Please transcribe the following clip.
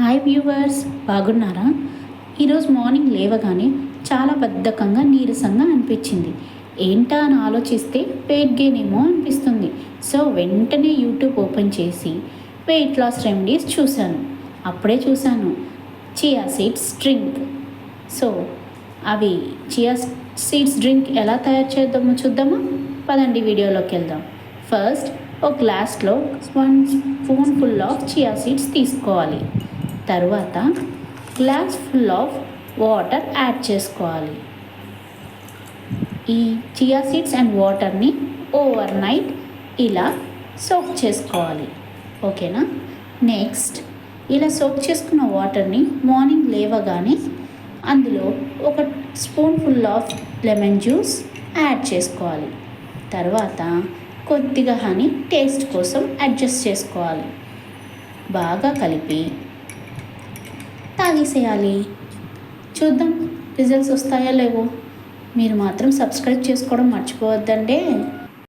Hi viewers, బాగున్నారా? ఈరోజు morning లేవగానే చాలా బద్ధకంగా నీరసంగా అనిపించింది. ఏంటా అని ఆలోచిస్తే వెయిట్ గెయిన్ ఏమో అనిపిస్తుంది. సో వెంటనే యూట్యూబ్ ఓపెన్ చేసి వెయిట్ లాస్ రెమెడీస్ చూశాను. అప్పుడే చూశాను చియా సీడ్స్ డ్రింక్. సో అవి చియా సీడ్స్ డ్రింక్ ఎలా తయారు చేద్దామో చూద్దామా? పదండి వీడియోలోకి వెళ్దాం. ఫస్ట్ ఒక గ్లాస్లో 1 spoon full of chia seeds తీసుకోవాలి. తర్వాత glass full of water add చేసుకోవాలి. ఈ చియా సీడ్స్ అండ్ వాటర్ని ఓవర్ నైట్ ఇలా సోక్ చేసుకోవాలి. ఓకేనా? నెక్స్ట్ ఇలా సోక్ చేసుకున్న వాటర్ని మార్నింగ్ లేవగానే అందులో ఒక spoon full of lemon juice add చేసుకోవాలి. తర్వాత కొద్దిగా హనీ టేస్ట్ కోసం అడ్జస్ట్ చేసుకోవాలి. బాగా కలిపి తాగేసేయాలి. చూద్దాం రిజల్ట్స్ వస్తాయో లేవో. మీరు మాత్రం సబ్స్క్రైబ్ చేసుకోవడం మర్చిపోవద్దండి.